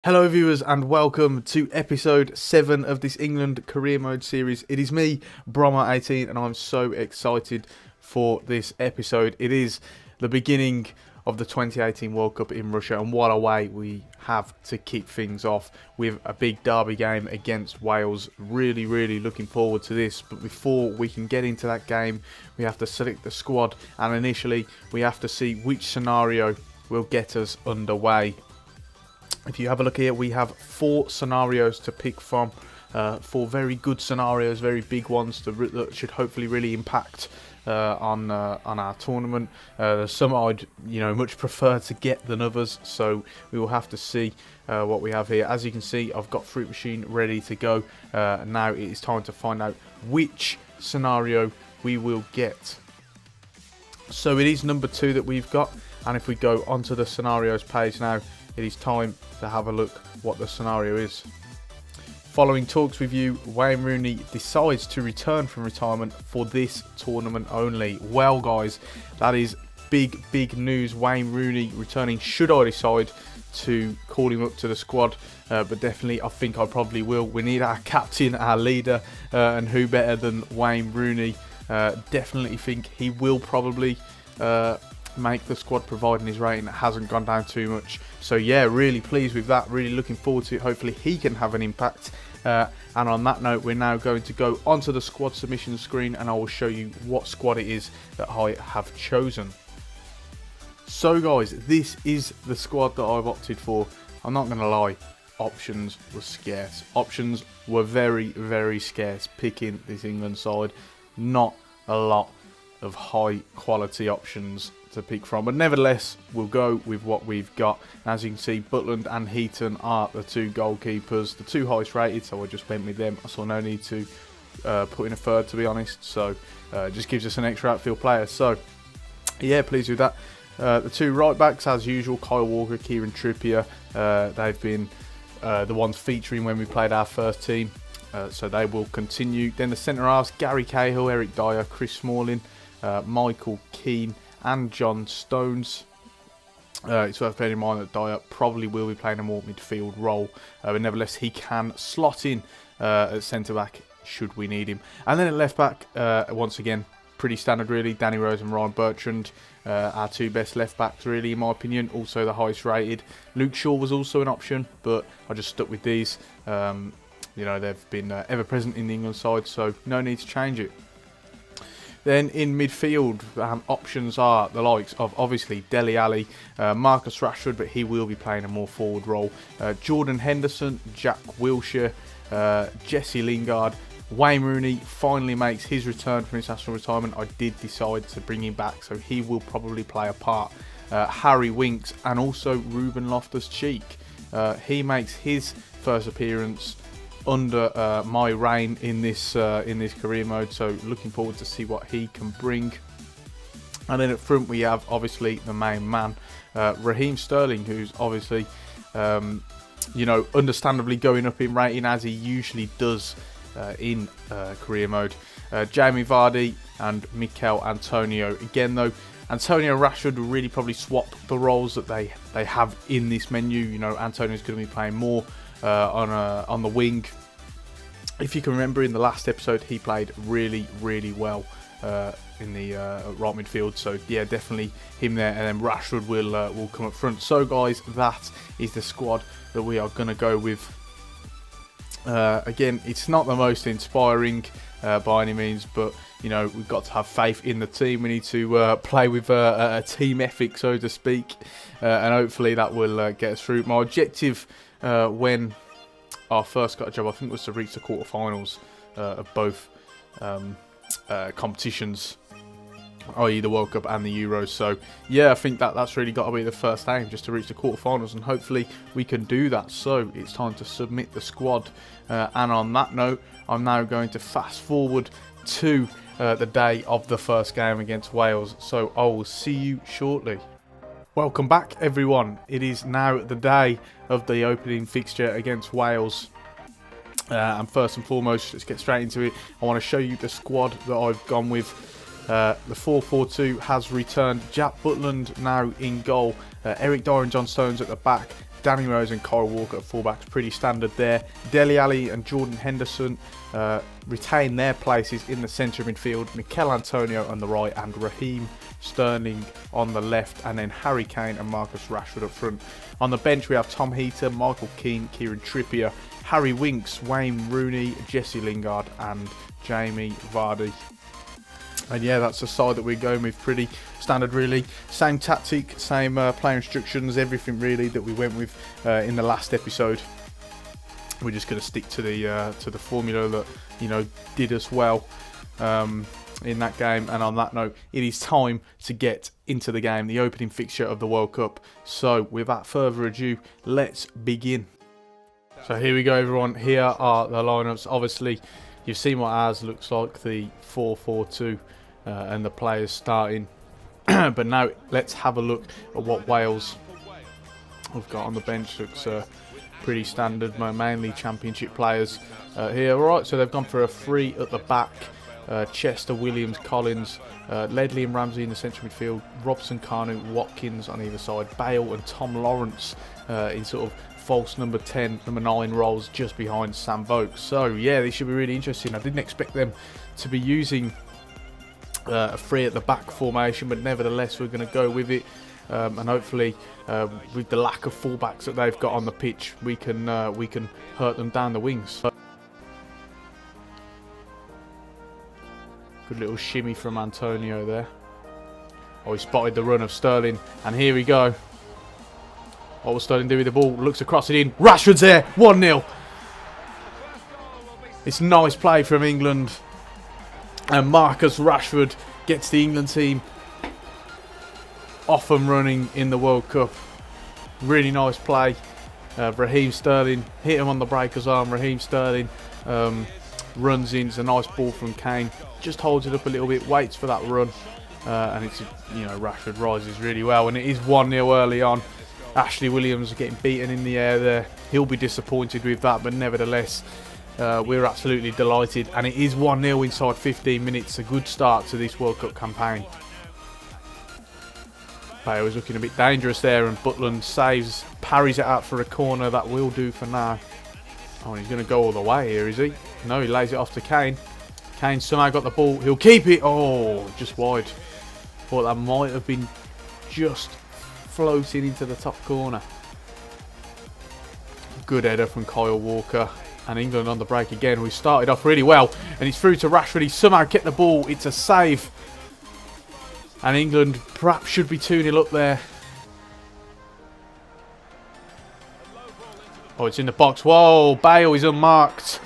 Hello viewers and welcome to episode 7 of this England career mode series. It is me, Brommer18, and I'm so excited for this episode. It is the beginning of the 2018 World Cup in Russia, and what a way we have to kick things off with a big derby game against Wales. Really looking forward to this, but before we can get into that game, we have to select the squad, and initially we have to see which scenario will get us underway. If you have a look here, we have 4 scenarios to pick from. 4 very good scenarios, very big ones that should hopefully really impact on our tournament. There's some I'd much prefer to get than others, so we will have to see what we have here. As you can see, I've got Fruit Machine ready to go. Now it is time to find out which scenario we will get. So it is number 2 that we've got, and if we go onto the scenarios page now, it is time to have a look what the scenario is. Following talks with you, Wayne Rooney decides to return from retirement for this tournament only. Well guys, that is big news. Wayne Rooney returning, should I decide to call him up to the squad, but definitely I think I probably will. We need our captain, our leader, and who better than Wayne Rooney. Definitely think he will probably make the squad, providing his rating hasn't gone down too much. So yeah, really pleased with that, really looking forward to it. Hopefully he can have an impact, and on that note, we're now going to go onto the squad submission screen, and I will show you what squad it is that I have chosen. So guys, this is the squad that I've opted for. I'm not gonna lie, options were scarce. Options were very scarce picking this England side. Not a lot of high quality options to pick from, but nevertheless we'll go with what we've got. As you can see, Butland and Heaton are the 2 goalkeepers, the 2 highest rated, so I just went with them. I saw no need to put in a third, to be honest, so it just gives us an extra outfield player. So yeah, pleased with that. The 2 right backs, as usual, Kyle Walker, Kieran Trippier. They've been the ones featuring when we played our first team, so they will continue. Then the centre halves, Gary Cahill, Eric Dyer, Chris Smalling, Michael Keane and John Stones. It's worth bearing in mind that Dyer probably will be playing a more midfield role, but nevertheless he can slot in at centre back should we need him. And then at left back, once again pretty standard really, Danny Rose and Ryan Bertrand, our 2 best left backs really in my opinion, also the highest rated. Luke Shaw was also an option, but I just stuck with these. They've been ever present in the England side, so no need to change it. Then in midfield, options are the likes of obviously Dele Alli, Marcus Rashford, but he will be playing a more forward role, Jordan Henderson, Jack Wilshere, Jesse Lingard. Wayne Rooney finally makes his return from international retirement. I did decide to bring him back, so he will probably play a part. Harry Winks and also Ruben Loftus-Cheek. He makes his first appearance under my reign in this career mode, so looking forward to see what he can bring. And then at front we have obviously the main man, Raheem Sterling, who's obviously understandably going up in rating as he usually does in career mode. Jamie Vardy and Mikel Antonio. Again though, Antonio and Rashford will really probably swap the roles that they have in this menu. Antonio's going to be playing more on the wing. If you can remember, in the last episode he played really well in the right midfield, so yeah, definitely him there. And then Rashford will come up front. So guys, that is the squad that we are going to go with. Again, it's not the most inspiring by any means, but we've got to have faith in the team. We need to play with a team ethic, so to speak, and hopefully that will get us through. My objective when I first got a job, I think, was to reach the quarterfinals of both competitions, i.e. the World Cup and the Euros. So yeah, I think that's really got to be the first aim, just to reach the quarterfinals, and hopefully we can do that. So it's time to submit the squad, and on that note, I'm now going to fast forward to the day of the first game against Wales. So I will see you shortly. Welcome back everyone. It is now the day of the opening fixture against Wales. And first and foremost, let's get straight into it. I want to show you the squad that I've gone with. The 4-4-2 has returned. Jack Butland now in goal. Eric Dyer and John Stones at the back. Danny Rose and Kyle Walker at fullbacks, pretty standard there. Dele Alli and Jordan Henderson retain their places in the centre of midfield. Mikel Antonio on the right and Raheem Sterling on the left, and then Harry Kane and Marcus Rashford up front. On the bench we have Tom Heater, Michael Keane, Kieran Trippier, Harry Winks, Wayne Rooney, Jesse Lingard and Jamie Vardy. And yeah, that's the side that we're going with. Pretty standard really. Same tactic, same player instructions, everything really that we went with in the last episode. We're just going to stick to the formula that, you know, did us well in that game. And on that note, it is time to get into the game, the opening fixture of the World Cup. So without further ado, let's begin. So here we go, everyone. Here are the lineups. Obviously, you've seen what ours looks like, the 4-4-2, and the players starting. But now let's have a look at what Wales have got on the bench. Looks pretty standard, mainly championship players here. All right, so they've gone for a 3 at the back. Chester, Williams, Collins, Ledley and Ramsey in the central midfield, Robson, Kanu, Watkins on either side, Bale and Tom Lawrence in sort of false number 10, number 9 roles just behind Sam Vokes. So yeah, this should be really interesting. I didn't expect them to be using a 3 at the back formation, but nevertheless we're going to go with it, and hopefully with the lack of fullbacks that they've got on the pitch, we can hurt them down the wings. Good little shimmy from Antonio there. Oh, he spotted the run of Sterling, and here we go. What will Sterling do with the ball? Looks across it in. Rashford's there. 1-0. It's nice play from England. And Marcus Rashford gets the England team off and running in the World Cup. Really nice play. Raheem Sterling hit him on the breaker's arm. Raheem Sterling runs in. It's a nice ball from Kane. Just holds it up a little bit, waits for that run. And it's, you know, Rashford rises really well. And it is 1-0 early on. Ashley Williams getting beaten in the air there. He'll be disappointed with that, but nevertheless, we're absolutely delighted. And it is 1-0 inside 15 minutes. A good start to this World Cup campaign. Bale was looking a bit dangerous there, and Butland saves, parries it out for a corner. That will do for now. Oh, he's going to go all the way here, is he? No, he lays it off to Kane. Kane somehow got the ball. He'll keep it. Oh, just wide. Thought that might have been just floating into the top corner. Good header from Kyle Walker, and England on the break again. We started off really well, and it's through to Rashford. He somehow kept the ball. It's a save, and England perhaps should be 2-0 up there. Oh, it's in the box. Whoa, Bale is unmarked.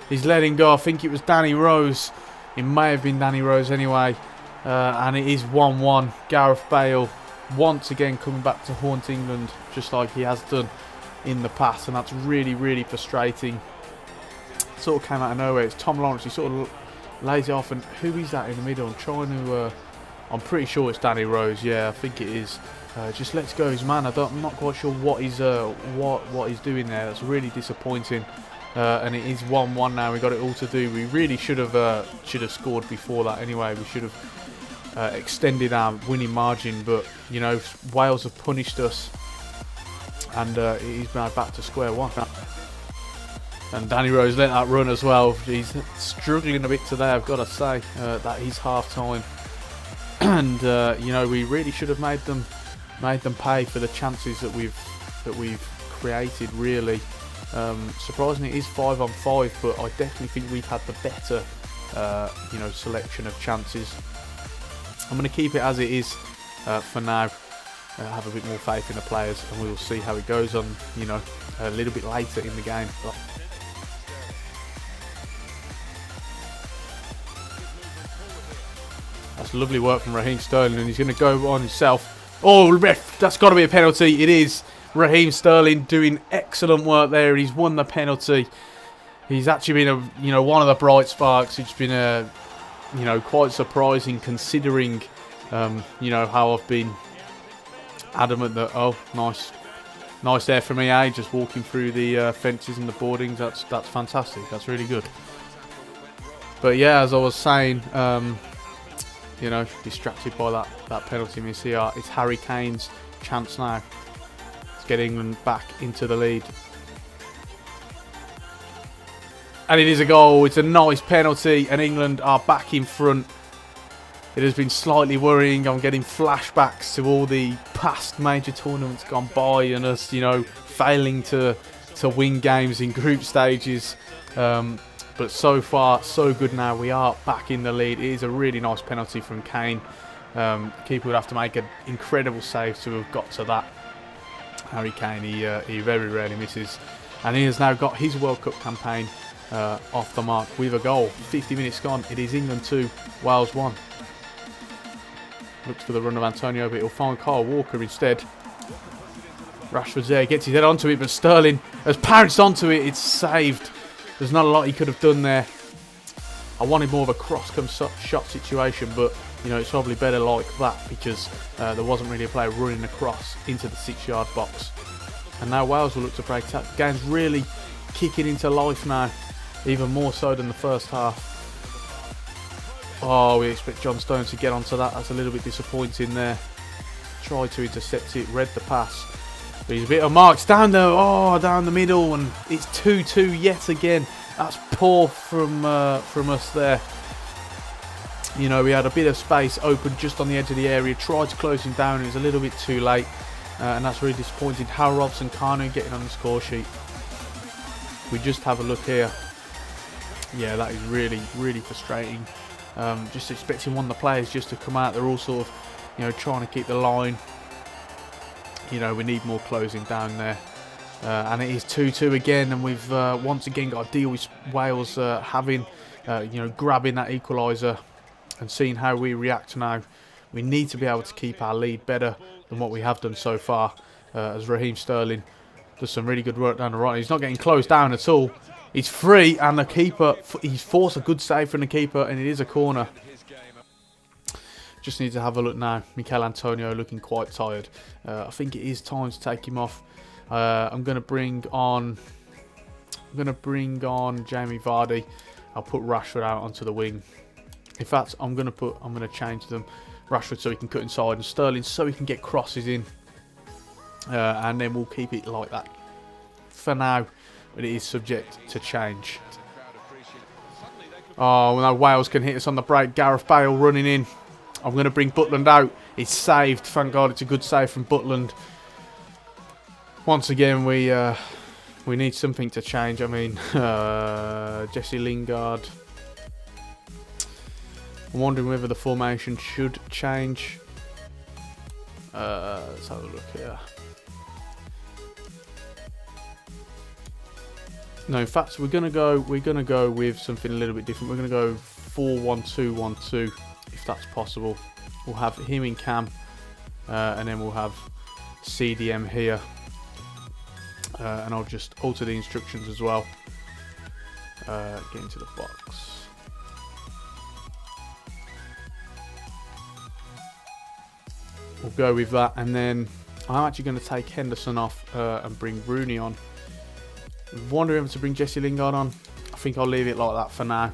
He's letting go. I think it was Danny Rose. It may have been Danny Rose anyway. And it is 1-1. Gareth Bale once again coming back to haunt England, just like he has done in the past, and that's really, really frustrating. Sort of came out of nowhere. It's Tom Lawrence. He sort of lays it off, and who is that in the middle? I'm trying to. I'm pretty sure it's Danny Rose. Yeah, I think it is. Just lets go his man. I'm not quite sure what he's doing there. That's really disappointing. And it is 1-1 now. We got it all to do. We really should have scored before that. Anyway, we should have extended our winning margin, but you know, Wales have punished us, and he's now back to square one. And Danny Rose let that run as well. He's struggling a bit today, I've got to say. That is half time, and you know, we really should have made them pay for the chances that we've created. Really, surprisingly, it is 5-on-5, but I definitely think we've had the better, you know, selection of chances. I'm going to keep it as it is for now. Have a bit more faith in the players, and we'll see how it goes on, you know, a little bit later in the game. That's lovely work from Raheem Sterling, and he's going to go on himself. Oh, ref, that's got to be a penalty. It is. Raheem Sterling doing excellent work there. He's won the penalty. He's actually been one of the bright sparks. It's been quite surprising, considering how I've been adamant that, oh, nice there for me, eh? Just walking through the fences and the boardings. That's fantastic. That's really good. But yeah, as I was saying, distracted by that penalty miss here. It's Harry Kane's chance now. He's get England back into the lead. And it is a goal. It's a nice penalty, and England are back in front. It has been slightly worrying. I'm getting flashbacks to all the past major tournaments gone by and us, you know, failing to win games in group stages. But so far, so good now. We are back in the lead. It is a really nice penalty from Kane. The keeper would have to make an incredible save to have got to that. Harry Kane, he very rarely misses. And he has now got his World Cup campaign off the mark with a goal. 50 minutes gone. It is England 2, Wales 1. Looks for the run of Antonio, but he'll find Kyle Walker instead. Rashford's there, gets his head onto it, but Sterling has pounced onto it. It's saved. There's not a lot he could have done there. I wanted more of a cross-come shot situation, but you know, it's probably better like that because there wasn't really a player running across into the 6-yard box. And now Wales will look to break that. The game's really kicking into life now, even more so than the first half. Oh, we expect John Stones to get onto that. That's a little bit disappointing there. Tried to intercept it, read the pass. But he's a bit of marks down there. Oh, down the middle, and it's 2-2 yet again. That's poor from us there. You know, we had a bit of space open just on the edge of the area. Tried to close him down. It was a little bit too late. And that's really disappointing. Hal Robson can't getting on the score sheet. We just have a look here. Yeah, that is really, really frustrating. Just expecting one of the players just to come out. They're all sort of, you know, trying to keep the line. You know, we need more closing down there. And it is 2-2 again, and we've once again got to deal with Wales having, you know, grabbing that equaliser and seeing how we react now. We need to be able to keep our lead better than what we have done so far, as Raheem Sterling does some really good work down the right. He's not getting closed down at all. He's free, and the keeper, he's forced a good save from the keeper, and it is a corner. Just need to have a look now. Mikel Antonio looking quite tired. I think it is time to take him off. I'm going to bring on Jamie Vardy. I'll put Rashford out onto the wing. In fact, I'm going to change them. Rashford so he can cut inside, and Sterling so he can get crosses in. And then we'll keep it like that for now, but it is subject to change. Oh, well, now Wales can hit us on the break. Gareth Bale running in. I'm going to bring Butland out. It's saved. Thank God, it's a good save from Butland. Once again, we need something to change. I mean, Jesse Lingard. I'm wondering whether the formation should change. Let's have a look here. No, in fact, we're gonna go with something a little bit different. We're gonna go 4-1-2-1-2, if that's possible. We'll have him in cam, and then we'll have CDM here, and I'll just alter the instructions as well. Get into the box. We'll go with that, and then I'm actually going to take Henderson off and bring Rooney on. I'm wondering whether to bring Jesse Lingard on. I think I'll leave it like that for now,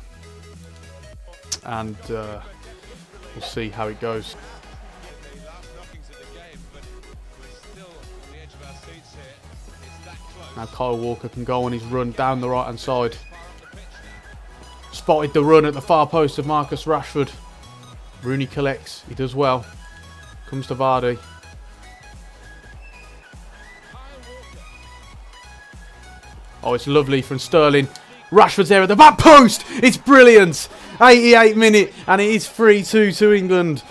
and we'll see how it goes. Now Kyle Walker can go on his run down the right hand side. Spotted the run at the far post of Marcus Rashford. Rooney collects, he does well. Comes to Vardy. Oh, it's lovely from Sterling. Rashford's there at the back post. It's brilliant. 88 minute, and it is 3-2 to England.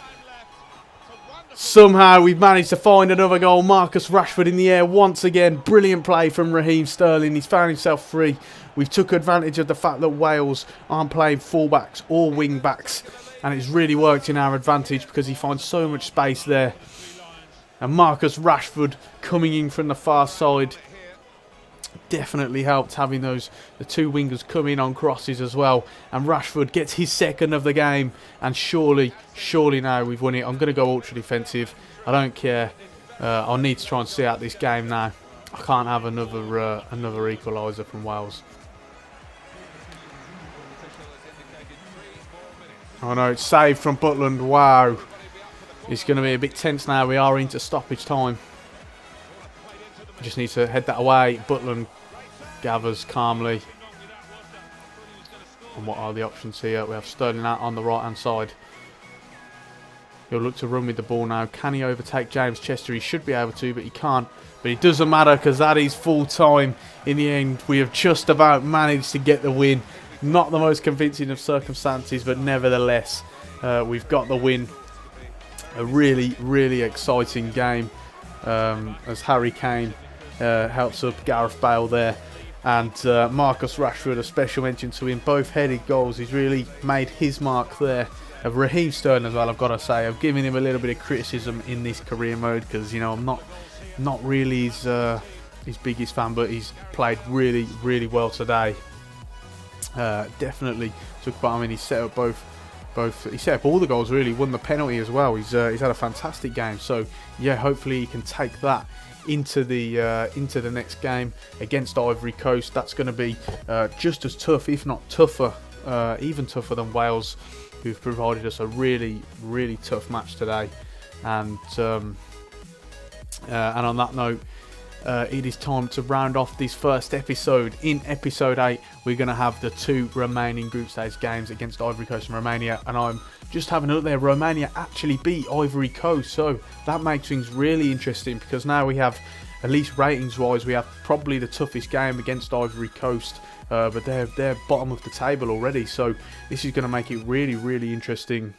Somehow we've managed to find another goal. Marcus Rashford in the air once again. Brilliant play from Raheem Sterling. He's found himself free. We've took advantage of the fact that Wales aren't playing fullbacks or wing backs, and it's really worked in our advantage because he finds so much space there. And Marcus Rashford coming in from the far side definitely helped, having the two wingers come in on crosses as well. And Rashford gets his second of the game, and surely now we've won it. I'm going to go ultra defensive. I don't care. I'll need to try and see out this game now. I can't have another equaliser from Wales. Oh no, it's saved from Butland. Wow. It's going to be a bit tense now. We are into stoppage time. Just needs to head that away. Butland gathers calmly. And what are the options here? We have Sterling out on the right hand side. He'll look to run with the ball now. Can he overtake James Chester? He should be able to, but he can't. But it doesn't matter because that is full time. In the end, we have just about managed to get the win. Not the most convincing of circumstances, but nevertheless, we've got the win. A really, really exciting game as Harry Kane helps up Gareth Bale there. And Marcus Rashford, a special mention to him. Both headed goals. He's really made his mark there. Of Raheem Sterling as well, I've got to say. I've given him a little bit of criticism in this career mode because, you know, I'm not really his biggest fan, but he's played really, really well today. Definitely took part. I mean, he set up both. He set up all the goals. Really won the penalty as well. He's had a fantastic game. So yeah, hopefully he can take that into the next game against Ivory Coast. That's going to be just as tough, if not tougher, even tougher than Wales, who've provided us a really, really tough match today. And on that note, it is time to round off this first episode. In episode 8, we're going to have the 2 remaining group stage games against Ivory Coast and Romania. And I'm just having a look there. Romania actually beat Ivory Coast, so that makes things really interesting because now we have, at least ratings-wise, we have probably the toughest game against Ivory Coast. But they're bottom of the table already, so this is going to make it really, really interesting.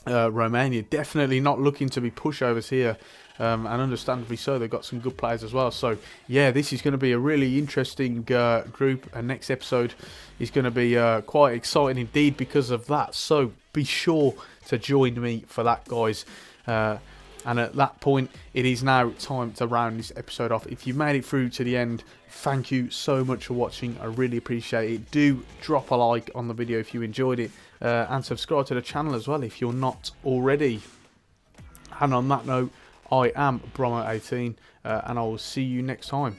Romania definitely not looking to be pushovers here, and understandably so. They've got some good players as well. So yeah, this is going to be a really interesting group, and next episode is going to be quite exciting indeed because of that. So be sure to join me for that, guys. And at that point, it is now time to round this episode off. If you made it through to the end, thank you so much for watching. I really appreciate it. Do drop a like on the video if you enjoyed it. And subscribe to the channel as well if you're not already. And on that note, I am Bromo18. And I will see you next time.